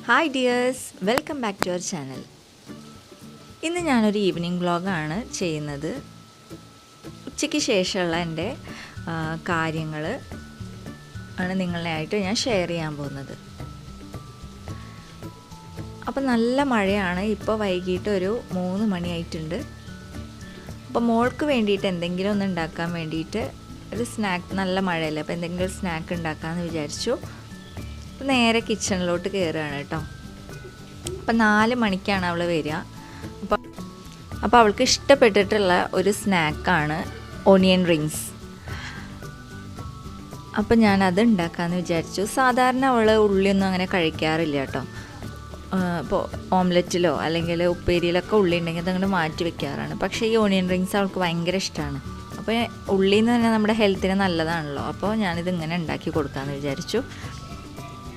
Hi dears, welcome back to our channel. ഇന്ന് ഞാനൊരു evening വ്ളോഗാണ് ചെയ്യുന്നത്. ഉച്ചയ്ക്ക് ശേഷമുള്ള എൻ്റെ കാര്യങ്ങൾ ആണ് നിങ്ങളായിട്ട് ഞാൻ ഷെയർ ചെയ്യാൻ പോകുന്നത്. അപ്പോൾ നല്ല മഴയാണ്. ഇപ്പോൾ വൈകിട്ട് ഒരു 3 മണിയായിട്ടുണ്ട്. അപ്പോൾ മോൾക്ക് വേണ്ടിയിട്ട് എന്തെങ്കിലും ഒന്ന് ഉണ്ടാക്കാൻ വേണ്ടിയിട്ട് ഒരു സ്നാക്ക്, നല്ല മഴയല്ലേ, അപ്പോൾ എന്തെങ്കിലും ഒരു സ്നാക്ക് ഉണ്ടാക്കാമെന്ന് വിചാരിച്ചു. അപ്പോൾ നേരെ കിച്ചണിലോട്ട് കയറുകയാണ് കേട്ടോ. അപ്പം 4 മണിക്കാണ് അവൾ വരിക. അപ്പോൾ അവൾക്ക് ഇഷ്ടപ്പെട്ടിട്ടുള്ള ഒരു സ്നാക്കാണ് ഓണിയൻ റിങ്സ്. അപ്പം ഞാനത് ഉണ്ടാക്കാമെന്ന് വിചാരിച്ചു. സാധാരണ അവൾ ഉള്ളിയൊന്നും അങ്ങനെ കഴിക്കാറില്ല കേട്ടോ. ഇപ്പോൾ ഓംലെറ്റിലോ അല്ലെങ്കിൽ ഉപ്പേരിയിലൊക്കെ ഉള്ളി ഉണ്ടെങ്കിൽ അതങ്ങോട്ട് മാറ്റി വെക്കാറാണ്. പക്ഷേ ഈ ഓണിയൻ റിങ്സ് അവൾക്ക് ഭയങ്കര ഇഷ്ടമാണ്. അപ്പോൾ ഉള്ളിയിൽ നിന്ന് തന്നെ നമ്മുടെ ഹെൽത്തിന് നല്ലതാണല്ലോ. അപ്പോൾ ഞാനിത് ഇങ്ങനെ ഉണ്ടാക്കി കൊടുക്കാമെന്ന് വിചാരിച്ചു.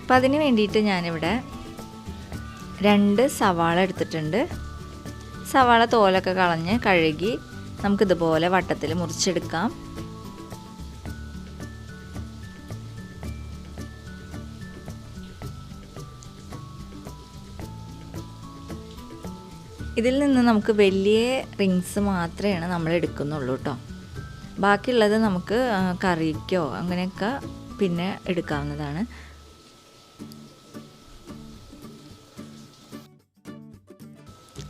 അപ്പം അതിന് വേണ്ടിയിട്ട് ഞാനിവിടെ 2 സവാള എടുത്തിട്ടുണ്ട്. സവാള തോലൊക്കെ കളഞ്ഞ് കഴുകി നമുക്കിതുപോലെ വട്ടത്തിൽ മുറിച്ചെടുക്കാം. ഇതിൽ നിന്ന് നമുക്ക് വലിയ റിങ്സ് മാത്രമേ നമ്മൾ എടുക്കുന്നുള്ളൂ കേട്ടോ. ബാക്കിയുള്ളത് നമുക്ക് കറിക്കോ അങ്ങനെയൊക്കെ പിന്നെ എടുക്കാവുന്നതാണ്.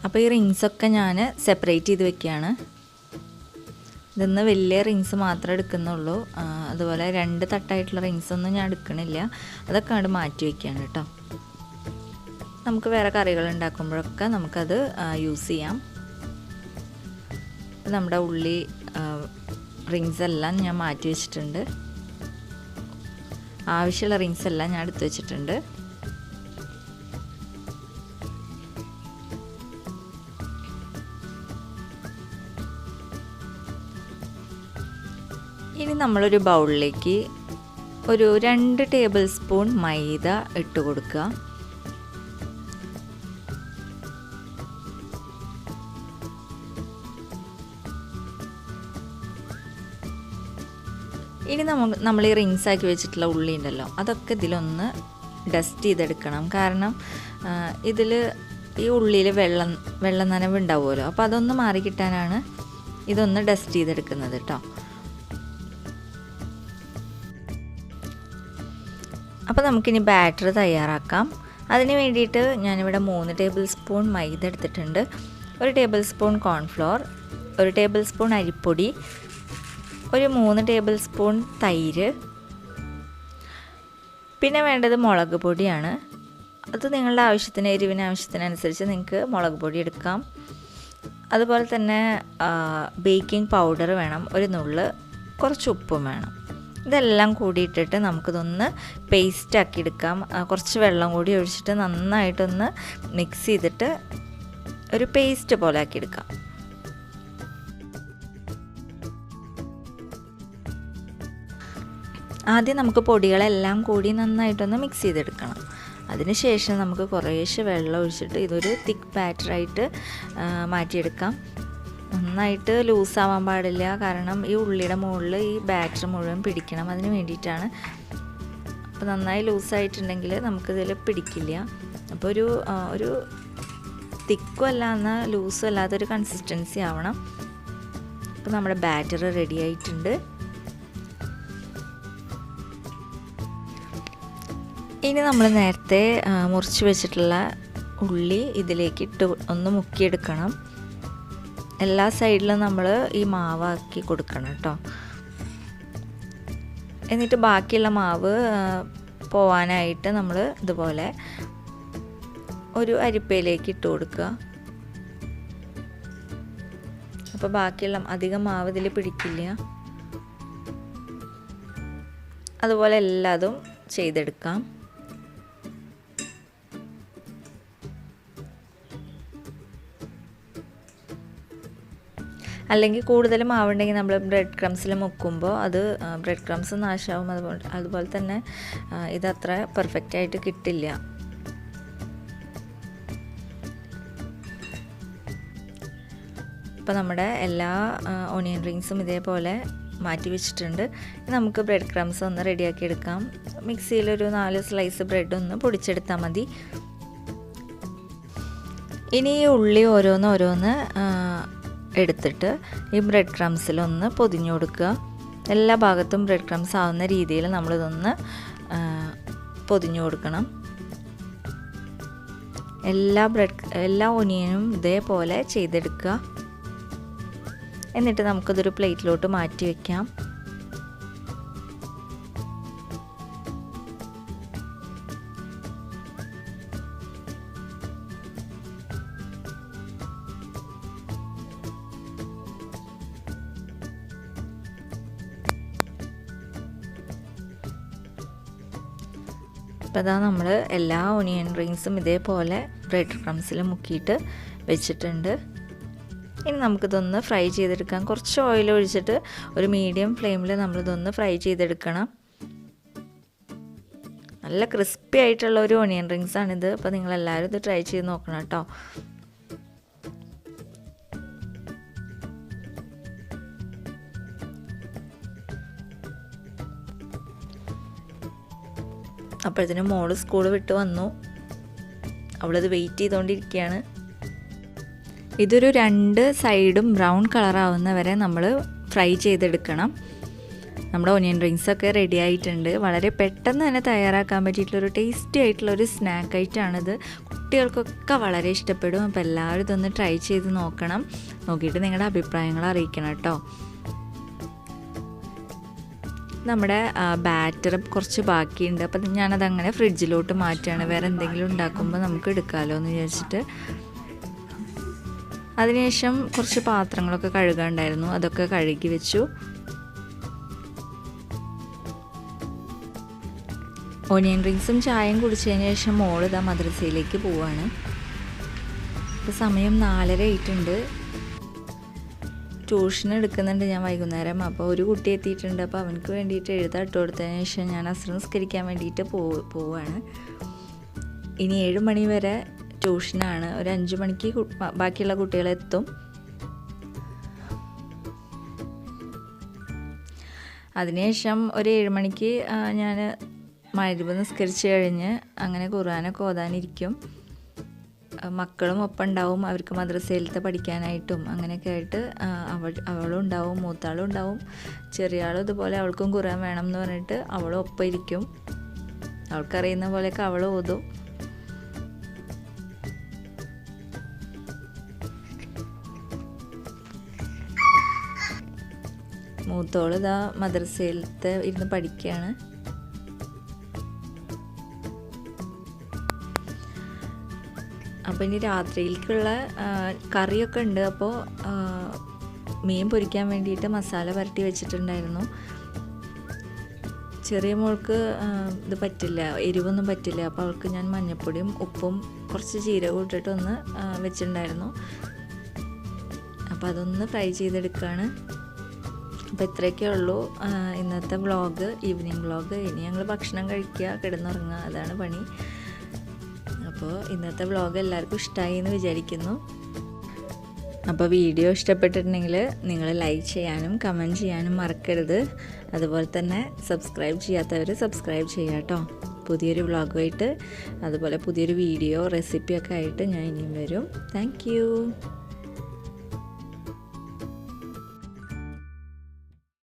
അപ്പോൾ ഈ റിങ്സൊക്കെ ഞാൻ സെപ്പറേറ്റ് ചെയ്ത് വെക്കുകയാണ്. ഇതിന്ന് വലിയ റിങ്സ് മാത്രമേ എടുക്കുന്നുള്ളൂ. അതുപോലെ 2 തട്ടായിട്ടുള്ള റിങ്സൊന്നും ഞാൻ എടുക്കണില്ല. അതൊക്കെ അങ്ങോട്ട് മാറ്റി വയ്ക്കുകയാണ് കേട്ടോ. നമുക്ക് വേറെ കറികൾ ഉണ്ടാക്കുമ്പോഴൊക്കെ നമുക്കത് യൂസ് ചെയ്യാം. നമ്മുടെ ഉള്ളി റിങ്സ് എല്ലാം ഞാൻ മാറ്റി വെച്ചിട്ടുണ്ട്. ആവശ്യമുള്ള റിങ്സ് എല്ലാം ഞാൻ എടുത്തു വെച്ചിട്ടുണ്ട്. ഇനി നമ്മളൊരു ബൗളിലേക്ക് ഒരു 2 ടേബിൾ സ്പൂൺ മൈദ ഇട്ട് കൊടുക്കുക. ഇനി നമ്മൾ ഈ റിങ്സ് ആക്കി വെച്ചിട്ടുള്ള ഉള്ളി ഉണ്ടല്ലോ, അതൊക്കെ ഇതിലൊന്ന് ഡസ്റ്റ് ചെയ്തെടുക്കണം. കാരണം ഇതിൽ ഈ ഉള്ളിയിൽ വെള്ളം നനവ് ഉണ്ടാവുമല്ലോ. അപ്പോൾ അതൊന്ന് മാറി കിട്ടാനാണ് ഇതൊന്ന് ഡസ്റ്റ് ചെയ്തെടുക്കുന്നത് കേട്ടോ. അപ്പോൾ നമുക്കിനി ബാറ്റർ തയ്യാറാക്കാം. അതിന് വേണ്ടിയിട്ട് ഞാനിവിടെ 3 ടേബിൾ സ്പൂൺ മൈദ എടുത്തിട്ടുണ്ട്, 1 table spoon cornflour, 1 table spoon അരിപ്പൊടി, ഒരു 3 ടേബിൾ സ്പൂൺ തൈര്, പിന്നെ വേണ്ടത് മുളക് പൊടിയാണ്. അത് നിങ്ങളുടെ ആവശ്യത്തിന്, എരിവിന് ആവശ്യത്തിനനുസരിച്ച് നിങ്ങൾക്ക് മുളക് പൊടി എടുക്കാം. അതുപോലെ തന്നെ ബേക്കിംഗ് പൗഡർ വേണം, ഒരു നുള്ള്, കുറച്ച് ഉപ്പും വേണം. ഇതെല്ലാം കൂടിയിട്ടിട്ട് നമുക്കിതൊന്ന് പേസ്റ്റാക്കി എടുക്കാം. കുറച്ച് വെള്ളം കൂടി ഒഴിച്ചിട്ട് നന്നായിട്ടൊന്ന് മിക്സ് ചെയ്തിട്ട് ഒരു പേസ്റ്റ് പോലെ ആക്കിയെടുക്കാം. ആദ്യം നമുക്ക് പൊടികളെല്ലാം കൂടി നന്നായിട്ടൊന്ന് മിക്സ് ചെയ്തെടുക്കണം. അതിനുശേഷം നമുക്ക് കുറേശ്ശെ വെള്ളം ഒഴിച്ചിട്ട് ഇതൊരു തിക്ക് ബാറ്ററായിട്ട് മാറ്റിയെടുക്കാം. നന്നായിട്ട് ലൂസാവാൻ പാടില്ല, കാരണം ഈ ഉള്ളിയുടെ മുകളിൽ ഈ ബാറ്റർ മുഴുവൻ പിടിക്കണം. അതിന് വേണ്ടിയിട്ടാണ്. അപ്പോൾ നന്നായി ലൂസായിട്ടുണ്ടെങ്കിൽ നമുക്കിതിൽ പിടിക്കില്ല. അപ്പോൾ ഒരു തിക്കും അല്ല എന്നാൽ ലൂസും അല്ലാത്തൊരു കൺസിസ്റ്റൻസി ആവണം. അപ്പോൾ നമ്മുടെ ബാറ്റർ റെഡി ആയിട്ടുണ്ട്. ഇനി നമ്മൾ നേരത്തെ മുറിച്ച് വെച്ചിട്ടുള്ള ഉള്ളി ഇതിലേക്ക് ഇട്ട് ഒന്ന് മുക്കിയെടുക്കണം. എല്ലാ സൈഡിലും നമ്മൾ ഈ മാവാക്കി കൊടുക്കണം കേട്ടോ. എന്നിട്ട് ബാക്കിയുള്ള മാവ് പോവാനായിട്ട് നമ്മൾ ഇതുപോലെ ഒരു അരിപ്പയിലേക്ക് ഇട്ട് കൊടുക്കുക. അപ്പോൾ ബാക്കിയുള്ള അധികം മാവ് ഇതിൽ പിടിക്കില്ല. അതുപോലെ എല്ലാതും ചെയ്തെടുക്കാം. അല്ലെങ്കിൽ കൂടുതൽ മാവുണ്ടെങ്കിൽ നമ്മൾ ബ്രെഡ് ക്രംസിൽ മുക്കുമ്പോൾ അത് ബ്രെഡ് ക്രംസ് നാശമാവും. അതുപോലെ തന്നെ ഇതത്ര പെർഫെക്റ്റായിട്ട് കിട്ടില്ല. ഇപ്പോൾ നമ്മുടെ എല്ലാ ഓണിയൻ റിങ്സും ഇതേപോലെ മാറ്റി വെച്ചിട്ടുണ്ട്. നമുക്ക് ബ്രെഡ് ക്രംസ് ഒന്ന് റെഡിയാക്കി എടുക്കാം. മിക്സിയിലൊരു 4 സ്ലൈസ് ബ്രെഡ് ഒന്ന് പൊടിച്ചെടുത്താൽ മതി. ഇനി ഈ ഉള്ളി ഓരോന്ന് എടുത്തിട്ട് ഈ ബ്രെഡ് ക്രംസിലൊന്ന് പൊതിഞ്ഞു കൊടുക്കുക. എല്ലാ ഭാഗത്തും ബ്രെഡ് ക്രംസ് ആവുന്ന രീതിയിൽ നമ്മളിതൊന്ന് പൊതിഞ്ഞു കൊടുക്കണം. എല്ലാ ഒനിയനും ഇതേപോലെ ചെയ്തെടുക്കുക. എന്നിട്ട് നമുക്കിതൊരു പ്ലേറ്റിലോട്ട് മാറ്റി വയ്ക്കാം. അപ്പോൾ അതാ നമ്മൾ എല്ലാ ഒനിയൻ റിങ്സും ഇതേപോലെ ബ്രെഡ് ക്രംസിൽ മുക്കിയിട്ട് വെച്ചിട്ടുണ്ട്. ഇനി നമുക്കിതൊന്ന് ഫ്രൈ ചെയ്തെടുക്കാം. കുറച്ച് ഓയിൽ ഒഴിച്ചിട്ട് ഒരു മീഡിയം ഫ്ലെയിമിൽ നമ്മളിതൊന്ന് ഫ്രൈ ചെയ്തെടുക്കണം. നല്ല ക്രിസ്പി ആയിട്ടുള്ള ഒരു ഒനിയൻ റിങ്സാണിത്. അപ്പോൾ നിങ്ങളെല്ലാവരും ഇത് ട്രൈ ചെയ്ത് നോക്കണം കേട്ടോ. അപ്പോഴത്തേനും മോള് സ്കൂൾ വിട്ട് വന്നു. അവളത് വെയിറ്റ് ചെയ്തുകൊണ്ടിരിക്കുകയാണ്. ഇതൊരു 2 സൈഡും ബ്രൗൺ കളറാവുന്ന വരെ നമ്മൾ ഫ്രൈ ചെയ്തെടുക്കണം. നമ്മുടെ ഒനിയൻ റിങ്സൊക്കെ റെഡി ആയിട്ടുണ്ട്. വളരെ പെട്ടെന്ന് തന്നെ തയ്യാറാക്കാൻ പറ്റിയിട്ടുള്ളൊരു ടേസ്റ്റി ആയിട്ടുള്ളൊരു സ്നാക്ക് ഐറ്റമാണിത്. കുട്ടികൾക്കൊക്കെ വളരെ ഇഷ്ടപ്പെടും. അപ്പോൾ എല്ലാവരും ഇതൊന്ന് ട്രൈ ചെയ്ത് നോക്കണം. നോക്കിയിട്ട് നിങ്ങളുടെ അഭിപ്രായങ്ങൾ അറിയിക്കണം കേട്ടോ. നമ്മുടെ ബാറ്റർ കുറച്ച് ബാക്കിയുണ്ട്. അപ്പം ഞാനതങ്ങനെ ഫ്രിഡ്ജിലോട്ട് മാറ്റുകയാണ്. വേറെ എന്തെങ്കിലും ഉണ്ടാക്കുമ്പോൾ നമുക്ക് എടുക്കാമല്ലോ എന്ന് വിചാരിച്ചിട്ട്. അതിനുശേഷം കുറച്ച് പാത്രങ്ങളൊക്കെ കഴുകാനുണ്ടായിരുന്നു. അതൊക്കെ കഴുകി വെച്ചു. ഒനിയൻ റിങ്സും ചായയും കുടിച്ചതിന് ശേഷം മോളിതാ മദ്രസയിലേക്ക് പോവാണ്. ഇപ്പോൾ സമയം 4:30 ആയിട്ടുണ്ട്. ട്യൂഷൻ എടുക്കുന്നുണ്ട് ഞാൻ വൈകുന്നേരം. അപ്പോൾ ഒരു കുട്ടി എത്തിയിട്ടുണ്ട്. അപ്പോൾ അവനക്ക് വേണ്ടിയിട്ട് എഴുതാൻ ഇട്ട് കൊടുത്തതിന് ശേഷം ഞാൻ അസ്ർ നിസ്കരിക്കാൻ വേണ്ടിയിട്ട് പോവാണ്. ഇനി 7 മണി വരെ ട്യൂഷനാണ്. ഒരു 5 മണിക്ക് ബാക്കിയുള്ള കുട്ടികളെത്തും. അതിനുശേഷം ഒരു 7 മണിക്ക് ഞാൻ മഗ്‌രിബ് നിസ്കരിച്ച് കഴിഞ്ഞ് അങ്ങനെ ഖുർആനൊക്കെ ഓതാനിരിക്കും. മക്കളും ഒപ്പം ഉണ്ടാവും. അവർക്ക് മദ്രസയിലത്തെ പഠിക്കാനായിട്ടും അങ്ങനെയൊക്കെ ആയിട്ട് അവളും ഉണ്ടാവും, മൂത്താളും ഉണ്ടാവും. ചെറിയ ആളും ഇതുപോലെ അവൾക്കും ഖുർആൻ വേണം എന്ന് പറഞ്ഞിട്ട് അവളും ഒപ്പം ഇരിക്കും. അവൾക്കറിയുന്ന പോലെയൊക്കെ അവൾ ഓതും. മൂത്തോൾ ഇതാ മദ്രസയിലത്തെ ഇരുന്ന് പഠിക്കുകയാണ്. അപ്പോൾ ഇനി രാത്രിയിലേക്കുള്ള കറിയൊക്കെ ഉണ്ട്. അപ്പോൾ മീൻ പൊരിക്കാൻ വേണ്ടിയിട്ട് മസാല പുരട്ടി വെച്ചിട്ടുണ്ടായിരുന്നു. ചെറിയ മോൾക്ക് ഇത് പറ്റില്ല, എരിവൊന്നും പറ്റില്ല. അപ്പോൾ അവൾക്ക് ഞാൻ മഞ്ഞൾപ്പൊടിയും ഉപ്പും കുറച്ച് ജീരകവും ഇട്ടിട്ടൊന്ന് വെച്ചിട്ടുണ്ടായിരുന്നു. അപ്പോൾ അതൊന്ന് ഫ്രൈ ചെയ്തെടുക്കുകയാണ്. അപ്പോൾ ഇത്രയൊക്കെ ഉള്ളൂ ഇന്നത്തെ വ്ളോഗ്, ഈവനിങ് വ്ളോഗ്. ഇനി ഞങ്ങൾ ഭക്ഷണം കഴിക്കുക, കിടന്നുറങ്ങുക, അതാണ് പണി. അപ്പോൾ ഇന്നത്തെ വ്ളോഗ് എല്ലാവർക്കും ഇഷ്ടമായി എന്ന് വിചാരിക്കുന്നു. അപ്പോൾ വീഡിയോ ഇഷ്ടപ്പെട്ടിട്ടുണ്ടെങ്കിൽ നിങ്ങൾ ലൈക്ക് ചെയ്യാനും കമൻറ്റ് ചെയ്യാനും മറക്കരുത്. അതുപോലെ തന്നെ സബ്സ്ക്രൈബ് ചെയ്യാത്തവർ സബ്സ്ക്രൈബ് ചെയ്യുക കേട്ടോ. പുതിയൊരു വ്ളോഗുമായിട്ട് അതുപോലെ പുതിയൊരു വീഡിയോ റെസിപ്പിയൊക്കെ ആയിട്ട് ഞാൻ ഇനിയും വരും. താങ്ക്